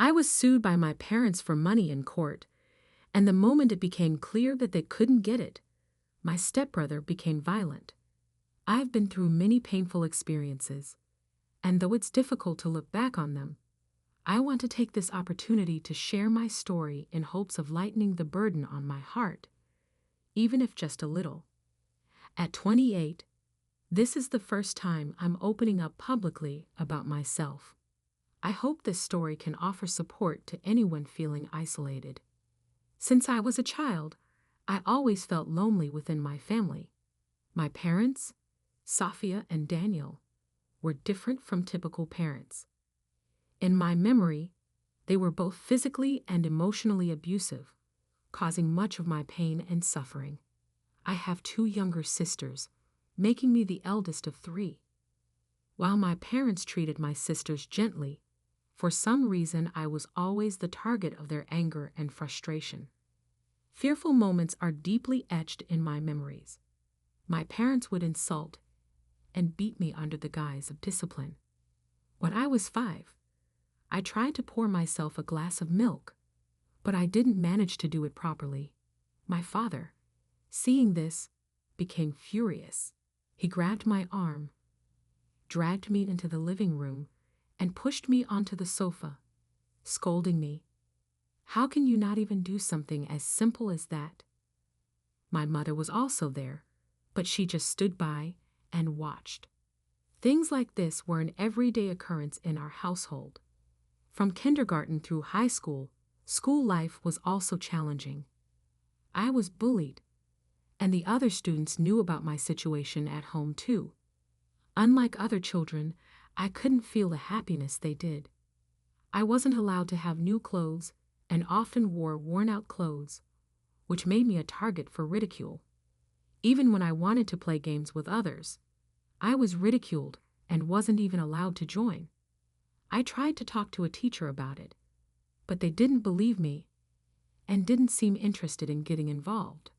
I was sued by my parents for money in court, and the moment it became clear that they couldn't get it, my stepbrother became violent. I've been through many painful experiences, and though it's difficult to look back on them, I want to take this opportunity to share my story in hopes of lightening the burden on my heart, even if just a little. At 28, this is the first time I'm opening up publicly about myself. I hope this story can offer support to anyone feeling isolated. Since I was a child, I always felt lonely within my family. My parents, Sophia and Daniel, were different from typical parents. In my memory, they were both physically and emotionally abusive, causing much of my pain and suffering. I have 2 younger sisters, making me the eldest of 3. While my parents treated my sisters gently, for some reason I was always the target of their anger and frustration. Fearful moments are deeply etched in my memories. My parents would insult and beat me under the guise of discipline. When I was 5, I tried to pour myself a glass of milk, but I didn't manage to do it properly. My father, seeing this, became furious. He grabbed my arm, dragged me into the living room, and pushed me onto the sofa, scolding me. "How can you not even do something as simple as that?" My mother was also there, but she just stood by and watched. Things like this were an everyday occurrence in our household. From kindergarten through high school, school life was also challenging. I was bullied, and the other students knew about my situation at home too. Unlike other children, I couldn't feel the happiness they did. I wasn't allowed to have new clothes and often wore worn-out clothes, which made me a target for ridicule. Even when I wanted to play games with others, I was ridiculed and wasn't even allowed to join. I tried to talk to a teacher about it, but they didn't believe me and didn't seem interested in getting involved.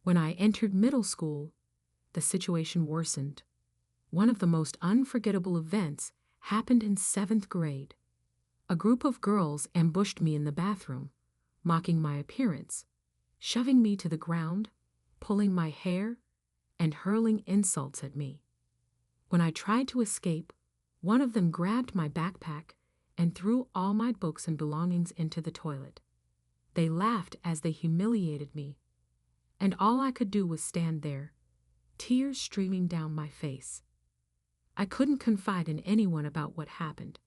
When I entered middle school, the situation worsened. One of the most unforgettable events happened in 7th grade. A group of girls ambushed me in the bathroom, mocking my appearance, shoving me to the ground, pulling my hair, and hurling insults at me. When I tried to escape, one of them grabbed my backpack and threw all my books and belongings into the toilet. They laughed as they humiliated me, and all I could do was stand there, tears streaming down my face. I couldn't confide in anyone about what happened.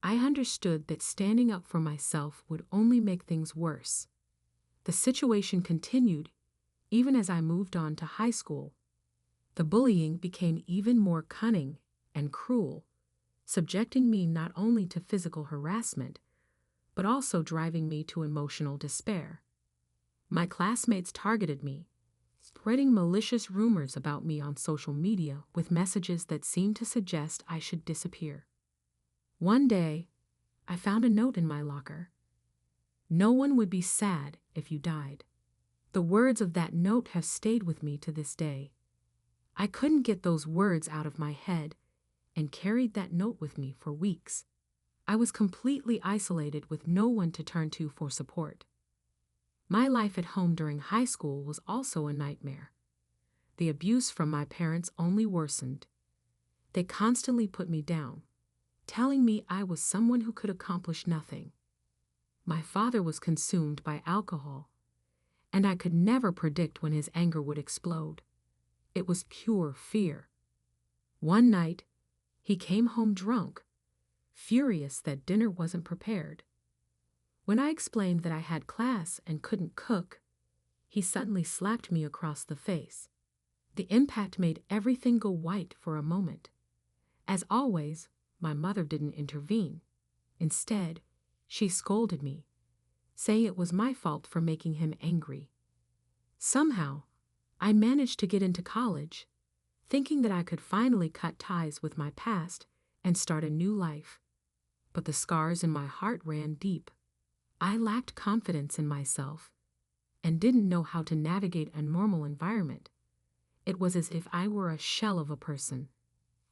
I understood that standing up for myself would only make things worse. The situation continued even as I moved on to high school. The bullying became even more cunning and cruel, subjecting me not only to physical harassment, but also driving me to emotional despair. My classmates targeted me, spreading malicious rumors about me on social media with messages that seemed to suggest I should disappear. One day, I found a note in my locker. "No one would be sad if you died." The words of that note have stayed with me to this day. I couldn't get those words out of my head and carried that note with me for weeks. I was completely isolated with no one to turn to for support. My life at home during high school was also a nightmare. The abuse from my parents only worsened. They constantly put me down, telling me I was someone who could accomplish nothing. My father was consumed by alcohol, and I could never predict when his anger would explode. It was pure fear. One night, he came home drunk, furious that dinner wasn't prepared. When I explained that I had class and couldn't cook, he suddenly slapped me across the face. The impact made everything go white for a moment. As always, my mother didn't intervene. Instead, she scolded me, saying it was my fault for making him angry. Somehow, I managed to get into college, thinking that I could finally cut ties with my past and start a new life. But the scars in my heart ran deep. I lacked confidence in myself and didn't know how to navigate a normal environment. It was as if I were a shell of a person.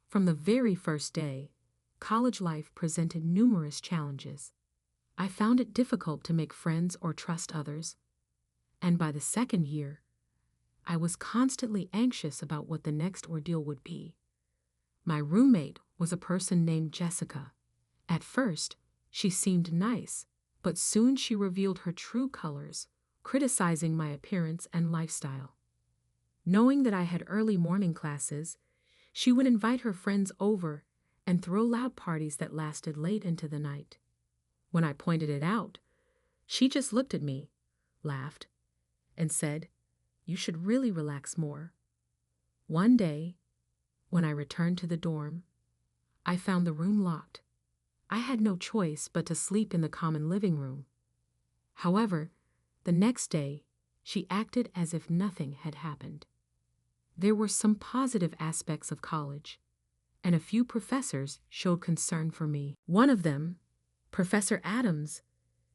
From the very first day, college life presented numerous challenges. I found it difficult to make friends or trust others. And by the second year, I was constantly anxious about what the next ordeal would be. My roommate was a person named Jessica. At first, she seemed nice, but soon she revealed her true colors, criticizing my appearance and lifestyle. Knowing that I had early morning classes, she would invite her friends over and throw loud parties that lasted late into the night. When I pointed it out, she just looked at me, laughed, and said, "You should really relax more." One day, when I returned to the dorm, I found the room locked. I had no choice but to sleep in the common living room. However, the next day, she acted as if nothing had happened. There were some positive aspects of college, and a few professors showed concern for me. One of them, Professor Adams,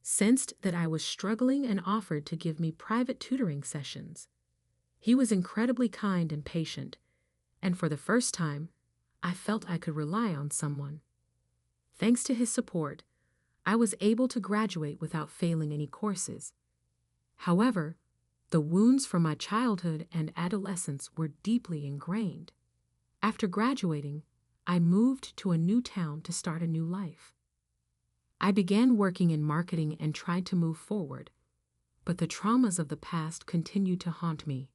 sensed that I was struggling and offered to give me private tutoring sessions. He was incredibly kind and patient, and for the first time, I felt I could rely on someone. Thanks to his support, I was able to graduate without failing any courses. However, the wounds from my childhood and adolescence were deeply ingrained. After graduating, I moved to a new town to start a new life. I began working in marketing and tried to move forward, but the traumas of the past continued to haunt me.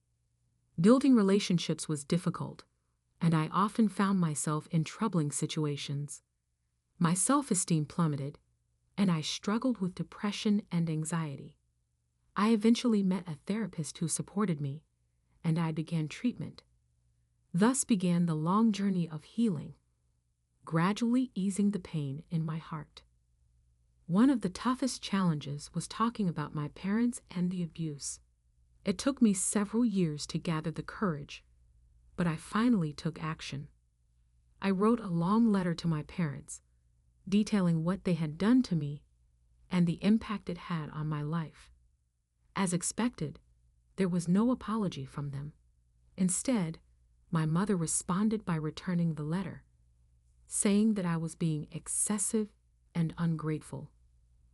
Building relationships was difficult, and I often found myself in troubling situations. My self-esteem plummeted, and I struggled with depression and anxiety. I eventually met a therapist who supported me, and I began treatment. Thus began the long journey of healing, gradually easing the pain in my heart. One of the toughest challenges was talking about my parents and the abuse. It took me several years to gather the courage, but I finally took action. I wrote a long letter to my parents, detailing what they had done to me and the impact it had on my life. As expected, there was no apology from them. Instead, my mother responded by returning the letter, saying that I was being excessive and ungrateful.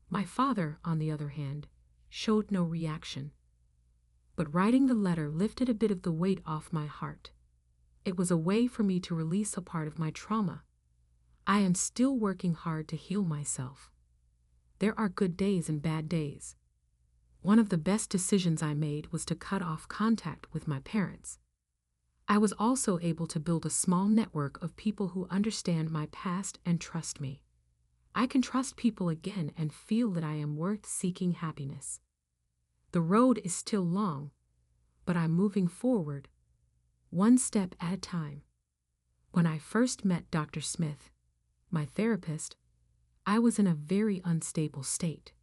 My father, on the other hand, showed no reaction. But writing the letter lifted a bit of the weight off my heart. It was a way for me to release a part of my trauma. I am still working hard to heal myself. There are good days and bad days. One of the best decisions I made was to cut off contact with my parents. I was also able to build a small network of people who understand my past and trust me. I can trust people again and feel that I am worth seeking happiness. The road is still long, but I'm moving forward, one step at a time. When I first met Dr. Smith, my therapist, I was in a very unstable state.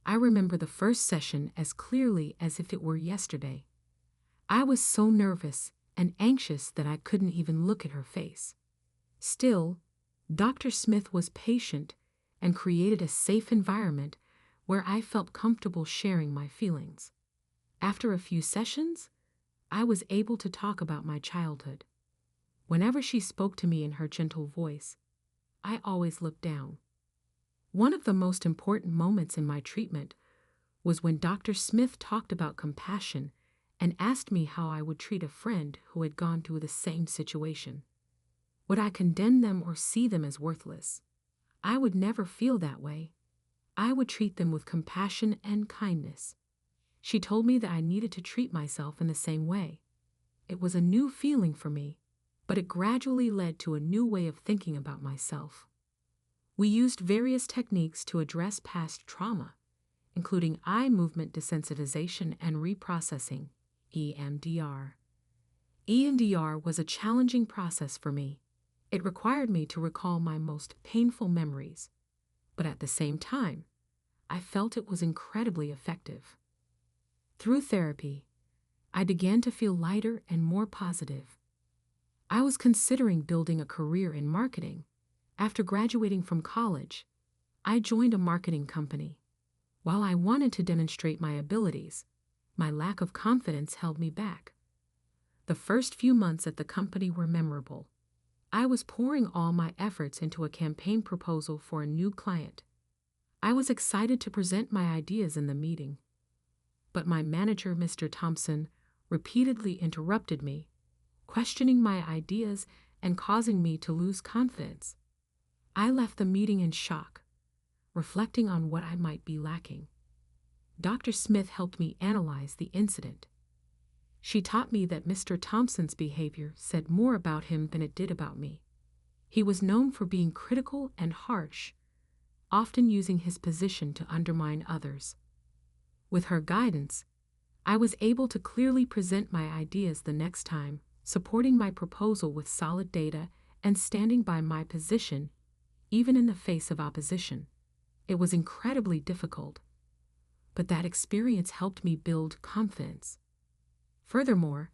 I remember the first session as clearly as if it were yesterday. I was so nervous and anxious that I couldn't even look at her face. Still, Dr. Smith was patient and created a safe environment where I felt comfortable sharing my feelings. After a few sessions, I was able to talk about my childhood. Whenever she spoke to me in her gentle voice, I always looked down. One of the most important moments in my treatment was when Dr. Smith talked about compassion and asked me how I would treat a friend who had gone through the same situation. Would I condemn them or see them as worthless? I would never feel that way. I would treat them with compassion and kindness. She told me that I needed to treat myself in the same way. It was a new feeling for me, but it gradually led to a new way of thinking about myself. We used various techniques to address past trauma, including eye movement desensitization and reprocessing, EMDR. EMDR was a challenging process for me. It required me to recall my most painful memories, but at the same time, I felt it was incredibly effective. Through therapy, I began to feel lighter and more positive. I was considering building a career in marketing. After graduating from college, I joined a marketing company. While I wanted to demonstrate my abilities, my lack of confidence held me back. The first few months at the company were memorable. I was pouring all my efforts into a campaign proposal for a new client. I was excited to present my ideas in the meeting, but my manager, Mr. Thompson, repeatedly interrupted me, questioning my ideas and causing me to lose confidence. I left the meeting in shock, reflecting on what I might be lacking. Dr. Smith helped me analyze the incident. She taught me that Mr. Thompson's behavior said more about him than it did about me. He was known for being critical and harsh, often using his position to undermine others. With her guidance, I was able to clearly present my ideas the next time, supporting my proposal with solid data and standing by my position, even in the face of opposition. It was incredibly difficult, but that experience helped me build confidence. Furthermore,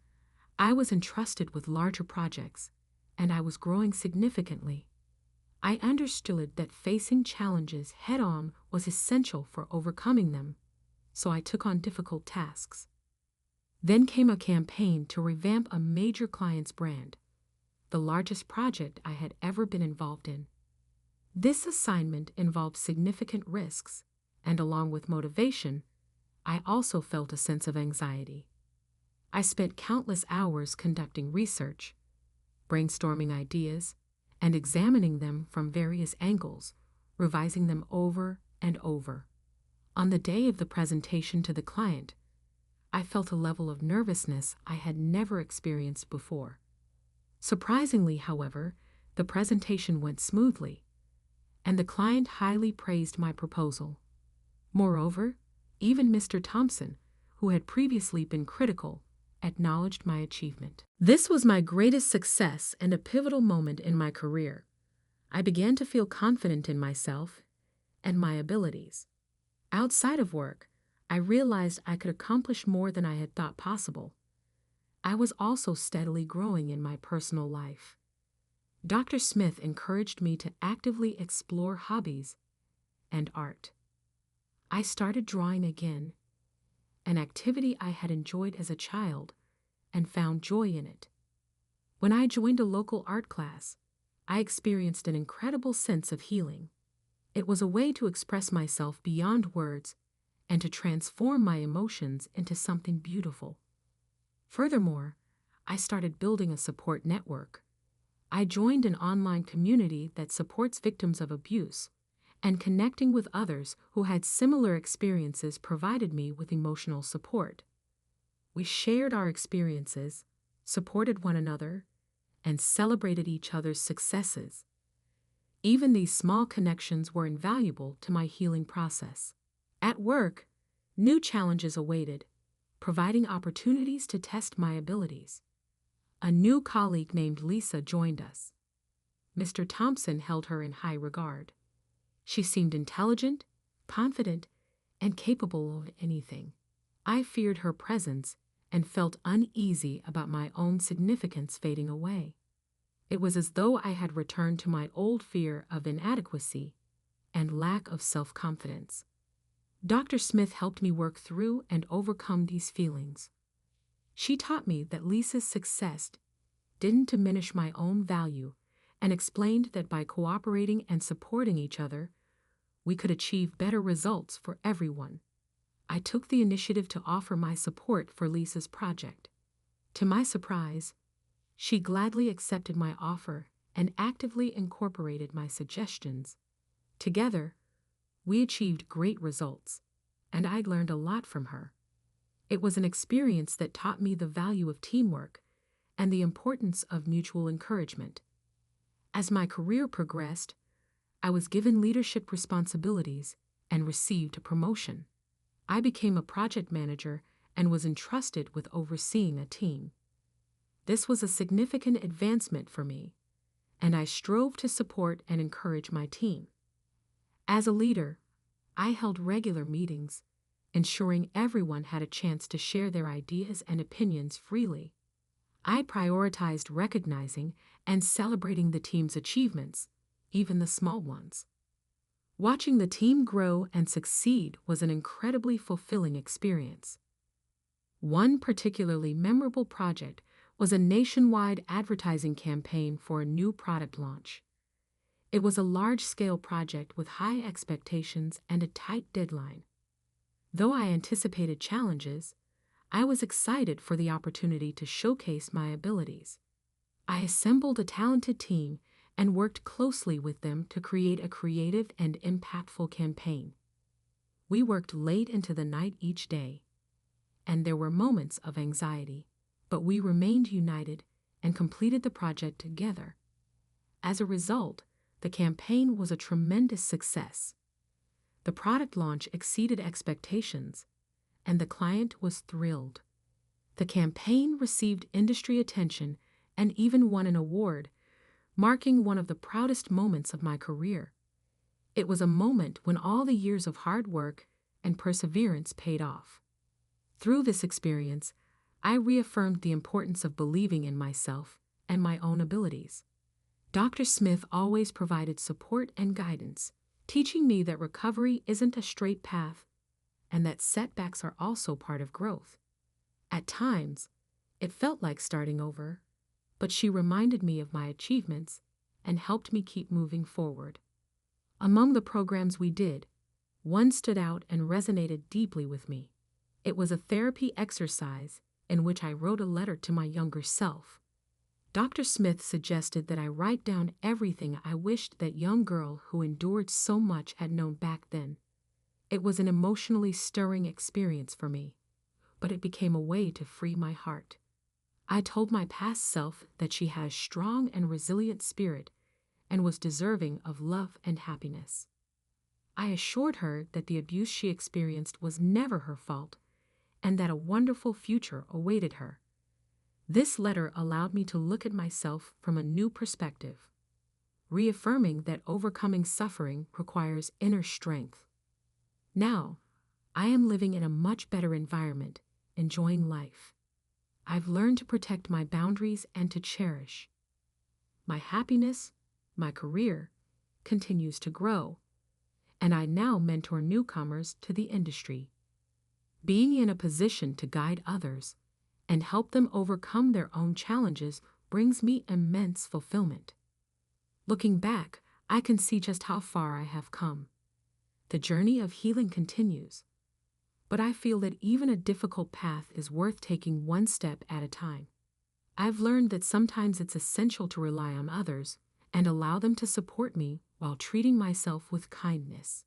I was entrusted with larger projects, and I was growing significantly. I understood that facing challenges head-on was essential for overcoming them, so I took on difficult tasks. Then came a campaign to revamp a major client's brand, the largest project I had ever been involved in. This assignment involved significant risks, and along with motivation, I also felt a sense of anxiety. I spent countless hours conducting research, brainstorming ideas, and examining them from various angles, revising them over and over. On the day of the presentation to the client, I felt a level of nervousness I had never experienced before. Surprisingly, however, the presentation went smoothly, and the client highly praised my proposal. Moreover, even Mr. Thompson, who had previously been critical, acknowledged my achievement. This was my greatest success and a pivotal moment in my career. I began to feel confident in myself and my abilities. Outside of work, I realized I could accomplish more than I had thought possible. I was also steadily growing in my personal life. Dr. Smith encouraged me to actively explore hobbies and art. I started drawing again, an activity I had enjoyed as a child, and found joy in it. When I joined a local art class, I experienced an incredible sense of healing. It was a way to express myself beyond words and to transform my emotions into something beautiful. Furthermore, I started building a support network. I joined an online community that supports victims of abuse, and connecting with others who had similar experiences provided me with emotional support. We shared our experiences, supported one another, and celebrated each other's successes. Even these small connections were invaluable to my healing process. At work, new challenges awaited, providing opportunities to test my abilities. A new colleague named Lisa joined us. Mr. Thompson held her in high regard. She seemed intelligent, confident, and capable of anything. I feared her presence and felt uneasy about my own significance fading away. It was as though I had returned to my old fear of inadequacy and lack of self-confidence. Dr. Smith helped me work through and overcome these feelings. She taught me that Lisa's success didn't diminish my own value and explained that by cooperating and supporting each other, we could achieve better results for everyone. I took the initiative to offer my support for Lisa's project. To my surprise, she gladly accepted my offer and actively incorporated my suggestions. Together, we achieved great results, and I learned a lot from her. It was an experience that taught me the value of teamwork and the importance of mutual encouragement. As my career progressed, I was given leadership responsibilities and received a promotion. I became a project manager and was entrusted with overseeing a team. This was a significant advancement for me, and I strove to support and encourage my team. As a leader, I held regular meetings, ensuring everyone had a chance to share their ideas and opinions freely. I prioritized recognizing and celebrating the team's achievements, even the small ones. Watching the team grow and succeed was an incredibly fulfilling experience. One particularly memorable project was a nationwide advertising campaign for a new product launch. It was a large-scale project with high expectations and a tight deadline. Though I anticipated challenges, I was excited for the opportunity to showcase my abilities. I assembled a talented team and worked closely with them to create a creative and impactful campaign. We worked late into the night each day, and there were moments of anxiety, but we remained united and completed the project together. As a result, the campaign was a tremendous success. The product launch exceeded expectations, and the client was thrilled. The campaign received industry attention and even won an award, marking one of the proudest moments of my career. It was a moment when all the years of hard work and perseverance paid off. Through this experience, I reaffirmed the importance of believing in myself and my own abilities. Dr. Smith always provided support and guidance, teaching me that recovery isn't a straight path and that setbacks are also part of growth. At times, it felt like starting over, but she reminded me of my achievements and helped me keep moving forward. Among the programs we did, one stood out and resonated deeply with me. It was a therapy exercise in which I wrote a letter to my younger self. Dr. Smith suggested that I write down everything I wished that young girl who endured so much had known back then. It was an emotionally stirring experience for me, but it became a way to free my heart. I told my past self that she had a strong and resilient spirit and was deserving of love and happiness. I assured her that the abuse she experienced was never her fault and that a wonderful future awaited her. This letter allowed me to look at myself from a new perspective, reaffirming that overcoming suffering requires inner strength. Now, I am living in a much better environment, enjoying life. I've learned to protect my boundaries and to cherish. My happiness, my career, continues to grow, and I now mentor newcomers to the industry. Being in a position to guide others and help them overcome their own challenges brings me immense fulfillment. Looking back, I can see just how far I have come. The journey of healing continues, but I feel that even a difficult path is worth taking one step at a time. I've learned that sometimes it's essential to rely on others and allow them to support me while treating myself with kindness.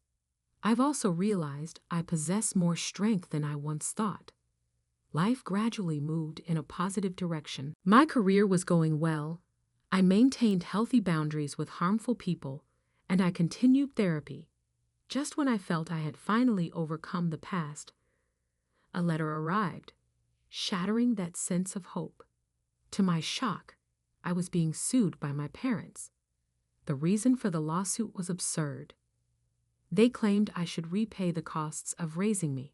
I've also realized I possess more strength than I once thought. Life gradually moved in a positive direction. My career was going well. I maintained healthy boundaries with harmful people, and I continued therapy. Just when I felt I had finally overcome the past, a letter arrived, shattering that sense of hope. To my shock, I was being sued by my parents. The reason for the lawsuit was absurd. They claimed I should repay the costs of raising me.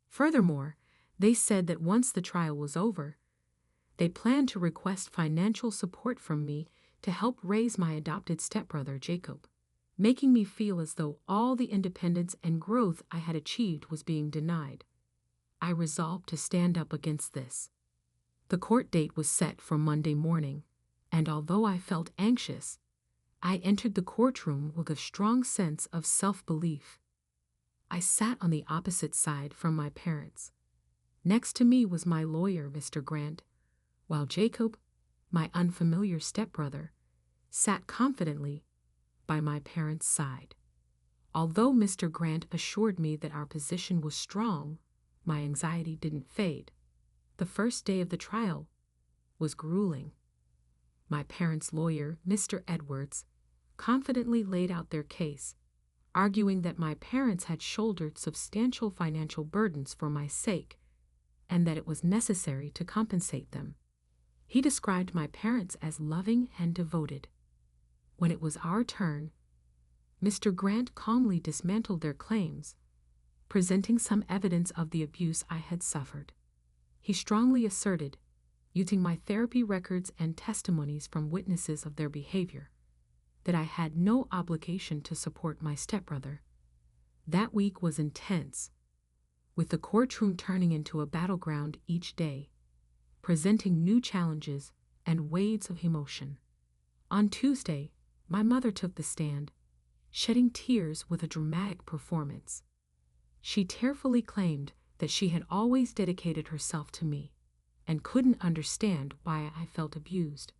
Furthermore, they said that once the trial was over, they planned to request financial support from me to help raise my adopted stepbrother, Jacob, making me feel as though all the independence and growth I had achieved was being denied. I resolved to stand up against this. The court date was set for Monday morning, and although I felt anxious, I entered the courtroom with a strong sense of self-belief. I sat on the opposite side from my parents. Next to me was my lawyer, Mr. Grant, while Jacob, my unfamiliar stepbrother, sat confidently by my parents' side. Although Mr. Grant assured me that our position was strong, my anxiety didn't fade. The first day of the trial was grueling. My parents' lawyer, Mr. Edwards, confidently laid out their case, arguing that my parents had shouldered substantial financial burdens for my sake and that it was necessary to compensate them. He described my parents as loving and devoted. When it was our turn, Mr. Grant calmly dismantled their claims, presenting some evidence of the abuse I had suffered. He strongly asserted, using my therapy records and testimonies from witnesses of their behavior, that I had no obligation to support my stepbrother. That week was intense, with the courtroom turning into a battleground each day, presenting new challenges and waves of emotion. On Tuesday, My mother took the stand, shedding tears with a dramatic performance. She tearfully claimed that she had always dedicated herself to me and couldn't understand why I felt abused.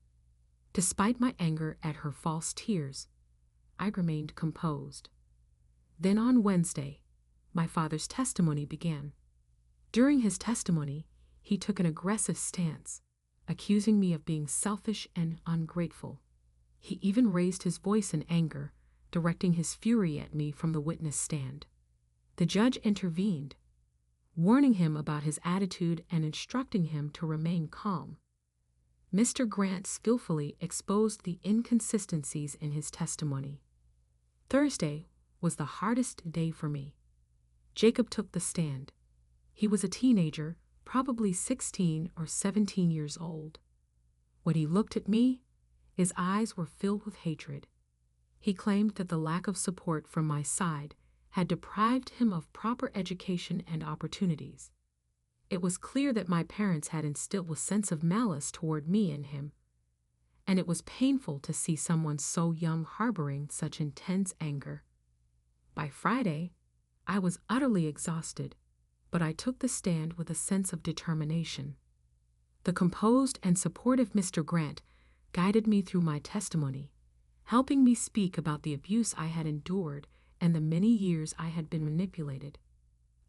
Despite my anger at her false tears, I remained composed. Then on Wednesday, my father's testimony began. During his testimony, he took an aggressive stance, accusing me of being selfish and ungrateful. He even raised his voice in anger, directing his fury at me from the witness stand. The judge intervened, warning him about his attitude and instructing him to remain calm. Mr. Grant skillfully exposed the inconsistencies in his testimony. Thursday was the hardest day for me. Jacob took the stand. He was a teenager, probably 16 or 17 years old. When he looked at me, his eyes were filled with hatred. He claimed that the lack of support from my side had deprived him of proper education and opportunities. It was clear that my parents had instilled a sense of malice toward me and him, and it was painful to see someone so young harboring such intense anger. By Friday, I was utterly exhausted, but I took the stand with a sense of determination. The composed and supportive Mr. Grant guided me through my testimony, helping me speak about the abuse I had endured and the many years I had been manipulated.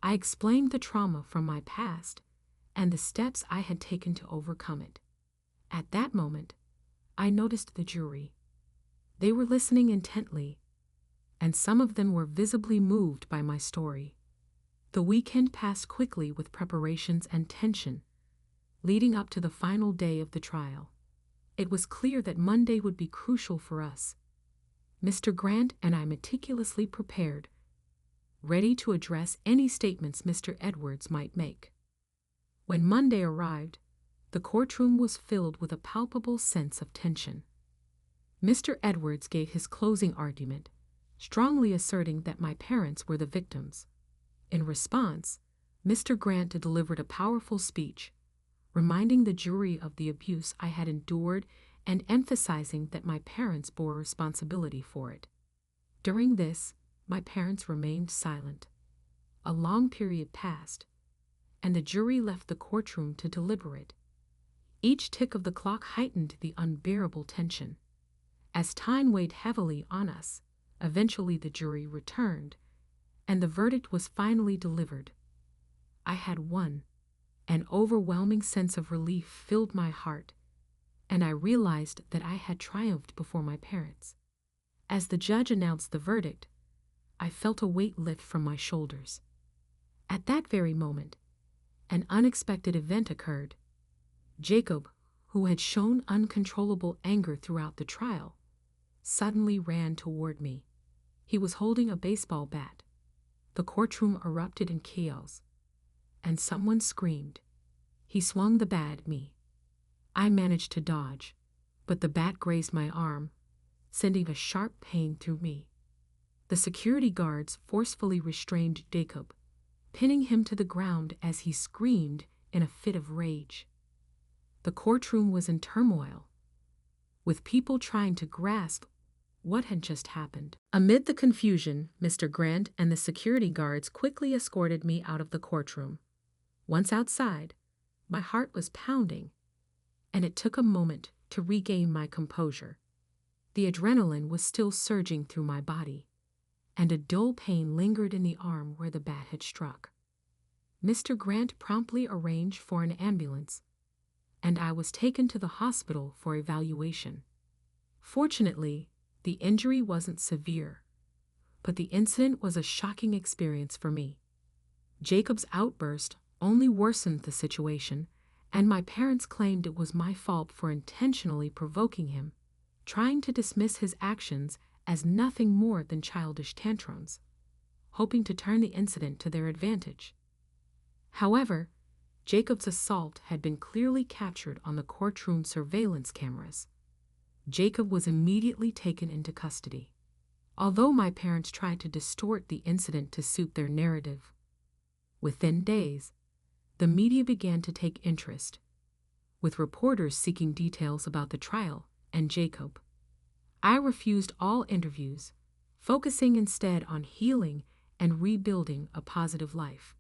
I explained the trauma from my past and the steps I had taken to overcome it. At that moment, I noticed the jury. They were listening intently, and some of them were visibly moved by my story. The weekend passed quickly with preparations and tension, leading up to the final day of the trial. It was clear that Monday would be crucial for us. Mr. Grant and I meticulously prepared, ready to address any statements Mr. Edwards might make. When Monday arrived, the courtroom was filled with a palpable sense of tension. Mr. Edwards gave his closing argument, strongly asserting that my parents were the victims. In response, Mr. Grant delivered a powerful speech, reminding the jury of the abuse I had endured and emphasizing that my parents bore responsibility for it. During this, my parents remained silent. A long period passed, and the jury left the courtroom to deliberate. Each tick of the clock heightened the unbearable tension. As time weighed heavily on us, eventually the jury returned, and the verdict was finally delivered. I had won. An overwhelming sense of relief filled my heart, and I realized that I had triumphed before my parents. As the judge announced the verdict, I felt a weight lift from my shoulders. At that very moment, an unexpected event occurred. Jacob, who had shown uncontrollable anger throughout the trial, suddenly ran toward me. He was holding a baseball bat. The courtroom erupted in chaos, and someone screamed. He swung the bat at me. I managed to dodge, but the bat grazed my arm, sending a sharp pain through me. The security guards forcefully restrained Jacob, pinning him to the ground as he screamed in a fit of rage. The courtroom was in turmoil, with people trying to grasp what had just happened. Amid the confusion, Mr. Grant and the security guards quickly escorted me out of the courtroom. Once outside, my heart was pounding, and it took a moment to regain my composure. The adrenaline was still surging through my body, and a dull pain lingered in the arm where the bat had struck. Mr. Grant promptly arranged for an ambulance, and I was taken to the hospital for evaluation. Fortunately, the injury wasn't severe, but the incident was a shocking experience for me. Jacob's outburst only worsened the situation, and my parents claimed it was my fault for intentionally provoking him, trying to dismiss his actions as nothing more than childish tantrums, hoping to turn the incident to their advantage. However, Jacob's assault had been clearly captured on the courtroom surveillance cameras. Jacob was immediately taken into custody. Although my parents tried to distort the incident to suit their narrative, within days, the media began to take interest, with reporters seeking details about the trial and Jacob. I refused all interviews, focusing instead on healing and rebuilding a positive life.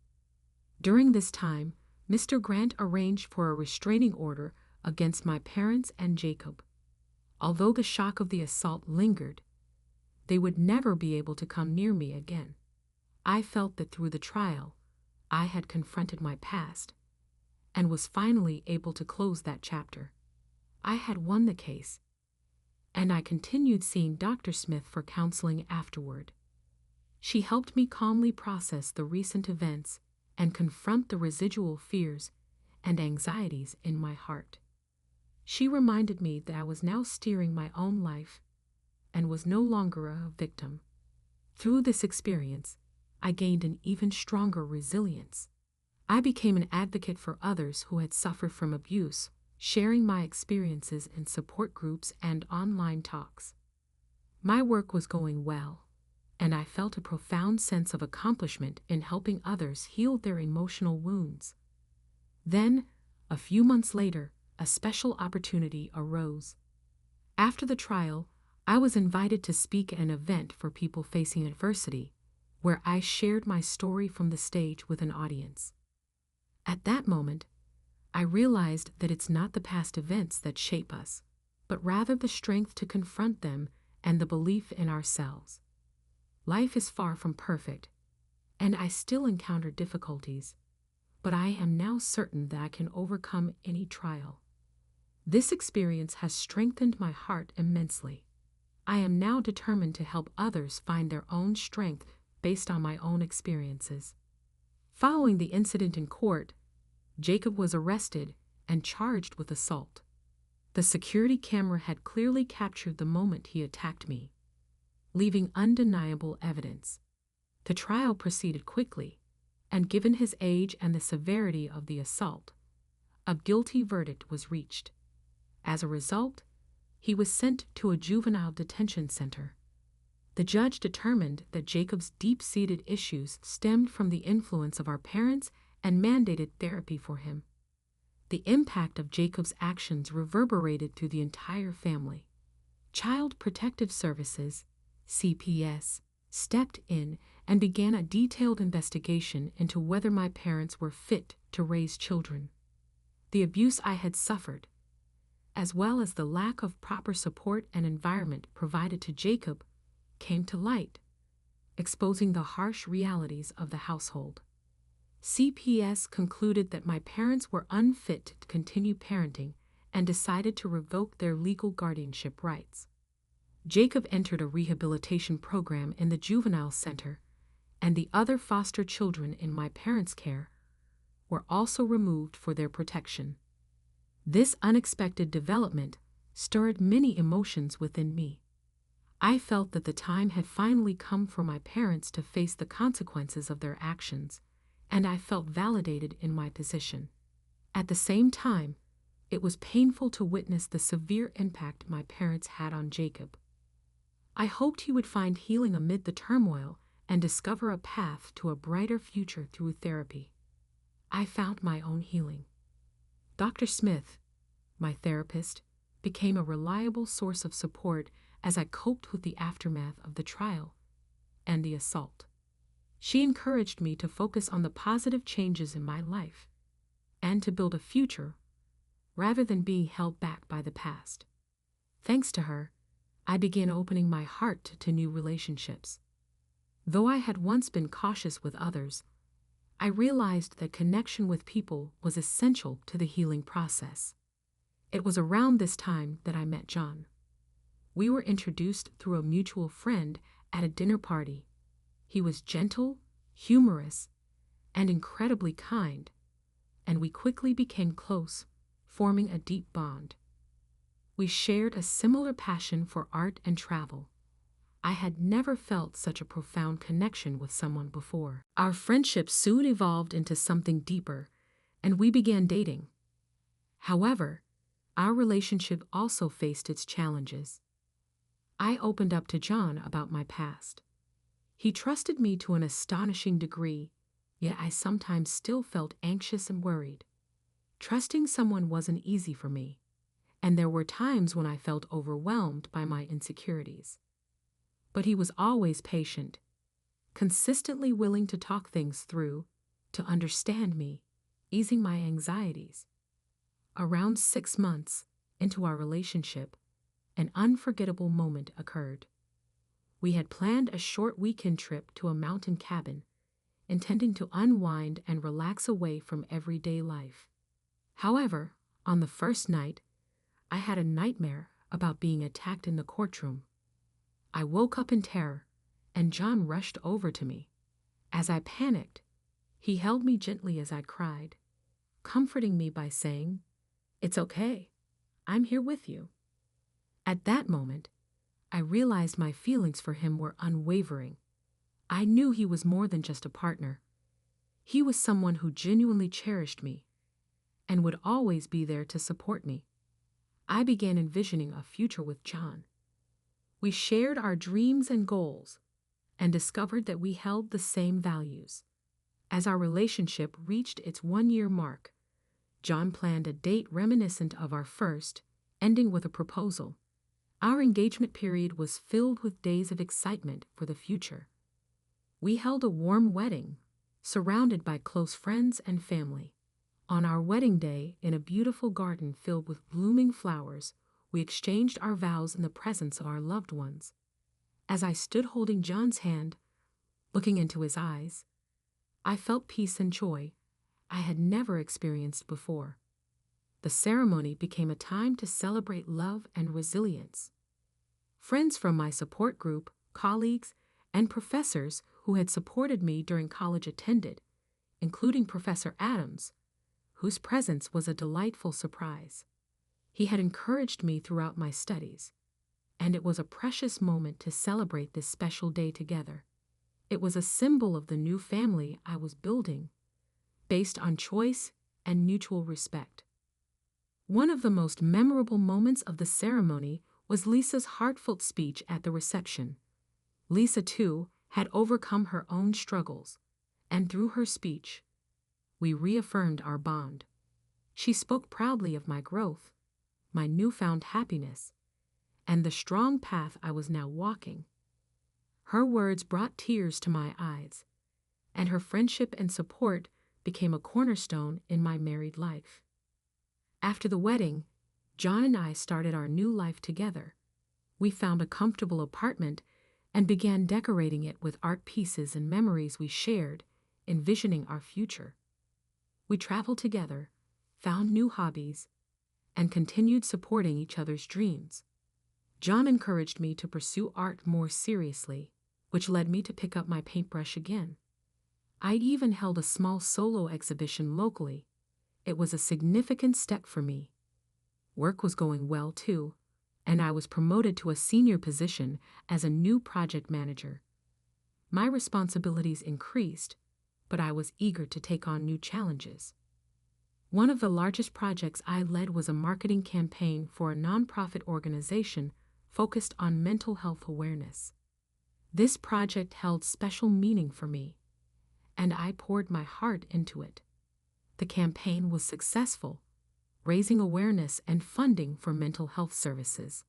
During this time, Mr. Grant arranged for a restraining order against my parents and Jacob. Although the shock of the assault lingered, they would never be able to come near me again. I felt that through the trial, I had confronted my past and was finally able to close that chapter. I had won the case, and I continued seeing Dr. Smith for counseling afterward. She helped me calmly process the recent events and confront the residual fears and anxieties in my heart. She reminded me that I was now steering my own life and was no longer a victim. Through this experience, I gained an even stronger resilience. I became an advocate for others who had suffered from abuse, sharing my experiences in support groups and online talks. My work was going well, and I felt a profound sense of accomplishment in helping others heal their emotional wounds. Then, a few months later, a special opportunity arose. After the trial, I was invited to speak at an event for people facing adversity, where I shared my story from the stage with an audience. At that moment, I realized that it's not the past events that shape us, but rather the strength to confront them and the belief in ourselves. Life is far from perfect, and I still encounter difficulties, but I am now certain that I can overcome any trial. This experience has strengthened my heart immensely. I am now determined to help others find their own strength based on my own experiences. Following the incident in court, Jacob was arrested and charged with assault. The security camera had clearly captured the moment he attacked me, leaving undeniable evidence. The trial proceeded quickly, and given his age and the severity of the assault, a guilty verdict was reached. As a result, he was sent to a juvenile detention center. The judge determined that Jacob's deep-seated issues stemmed from the influence of our parents and mandated therapy for him. The impact of Jacob's actions reverberated through the entire family. Child Protective Services, CPS, stepped in and began a detailed investigation into whether my parents were fit to raise children. The abuse I had suffered, as well as the lack of proper support and environment provided to Jacob, came to light, exposing the harsh realities of the household. CPS concluded that my parents were unfit to continue parenting and decided to revoke their legal guardianship rights. Jacob entered a rehabilitation program in the juvenile center, and the other foster children in my parents' care were also removed for their protection. This unexpected development stirred many emotions within me. I felt that the time had finally come for my parents to face the consequences of their actions, and I felt validated in my position. At the same time, it was painful to witness the severe impact my parents had on Jacob. I hoped he would find healing amid the turmoil and discover a path to a brighter future through therapy. I found my own healing. Dr. Smith, my therapist, became a reliable source of support as I coped with the aftermath of the trial and the assault. She encouraged me to focus on the positive changes in my life and to build a future rather than being held back by the past. Thanks to her, I began opening my heart to new relationships. Though I had once been cautious with others, I realized that connection with people was essential to the healing process. It was around this time that I met John. We were introduced through a mutual friend at a dinner party. He was gentle, humorous, and incredibly kind, and we quickly became close, forming a deep bond. We shared a similar passion for art and travel. I had never felt such a profound connection with someone before. Our friendship soon evolved into something deeper, and we began dating. However, our relationship also faced its challenges. I opened up to John about my past. He trusted me to an astonishing degree, yet I sometimes still felt anxious and worried. Trusting someone wasn't easy for me, and there were times when I felt overwhelmed by my insecurities. But he was always patient, consistently willing to talk things through, to understand me, easing my anxieties. Around 6 months into our relationship, an unforgettable moment occurred. We had planned a short weekend trip to a mountain cabin, intending to unwind and relax away from everyday life. However, on the first night, I had a nightmare about being attacked in the courtroom. I woke up in terror, and John rushed over to me. As I panicked, he held me gently as I cried, comforting me by saying, "It's okay. I'm here with you." At that moment, I realized my feelings for him were unwavering. I knew he was more than just a partner. He was someone who genuinely cherished me and would always be there to support me. I began envisioning a future with John. We shared our dreams and goals and discovered that we held the same values. As our relationship reached its 1-year mark, John planned a date reminiscent of our first, ending with a proposal. Our engagement period was filled with days of excitement for the future. We held a warm wedding, surrounded by close friends and family. On our wedding day, in a beautiful garden filled with blooming flowers, we exchanged our vows in the presence of our loved ones. As I stood holding John's hand, looking into his eyes, I felt peace and joy I had never experienced before. The ceremony became a time to celebrate love and resilience. Friends from my support group, colleagues, and professors who had supported me during college attended, including Professor Adams, whose presence was a delightful surprise. He had encouraged me throughout my studies, and it was a precious moment to celebrate this special day together. It was a symbol of the new family I was building, based on choice and mutual respect. One of the most memorable moments of the ceremony was Lisa's heartfelt speech at the reception. Lisa, too, had overcome her own struggles, and through her speech, we reaffirmed our bond. She spoke proudly of my growth, my newfound happiness, and the strong path I was now walking. Her words brought tears to my eyes, and her friendship and support became a cornerstone in my married life. After the wedding, John and I started our new life together. We found a comfortable apartment and began decorating it with art pieces and memories we shared, envisioning our future. We traveled together, found new hobbies, and continued supporting each other's dreams. John encouraged me to pursue art more seriously, which led me to pick up my paintbrush again. I even held a small solo exhibition locally. It was a significant step for me. Work was going well, too, and I was promoted to a senior position as a new project manager. My responsibilities increased, but I was eager to take on new challenges. One of the largest projects I led was a marketing campaign for a nonprofit organization focused on mental health awareness. This project held special meaning for me, and I poured my heart into it. The campaign was successful, raising awareness and funding for mental health services.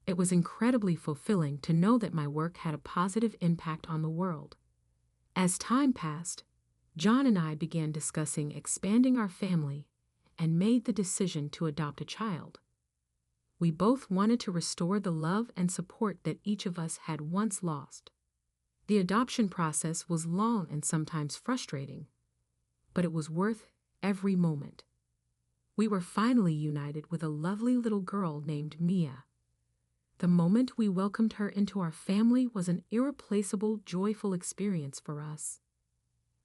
It was incredibly fulfilling to know that my work had a positive impact on the world. As time passed, John and I began discussing expanding our family and made the decision to adopt a child. We both wanted to restore the love and support that each of us had once lost. The adoption process was long and sometimes frustrating, but it was worth every moment. We were finally united with a lovely little girl named Mia. The moment we welcomed her into our family was an irreplaceable, joyful experience for us.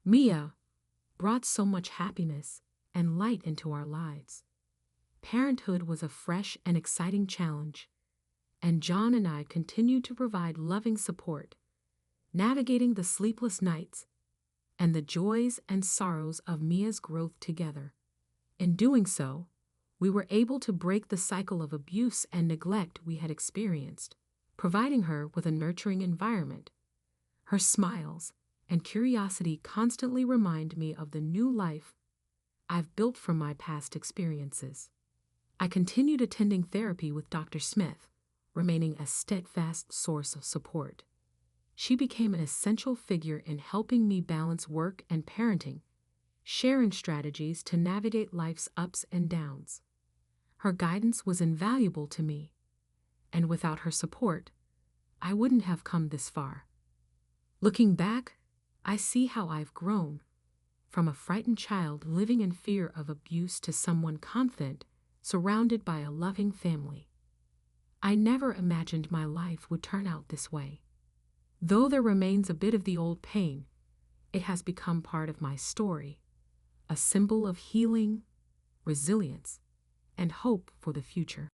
Mia brought so much happiness and light into our lives. Parenthood was a fresh and exciting challenge, and John and I continued to provide loving support, navigating the sleepless nights and the joys and sorrows of Mia's growth together. In doing so, we were able to break the cycle of abuse and neglect we had experienced, providing her with a nurturing environment. Her smiles and curiosity constantly remind me of the new life I've built from my past experiences. I continued attending therapy with Dr. Smith, remaining a steadfast source of support. She became an essential figure in helping me balance work and parenting, sharing strategies to navigate life's ups and downs. Her guidance was invaluable to me, and without her support, I wouldn't have come this far. Looking back, I see how I've grown, from a frightened child living in fear of abuse to someone confident, surrounded by a loving family. I never imagined my life would turn out this way. Though there remains a bit of the old pain, it has become part of my story, a symbol of healing, resilience, and hope for the future.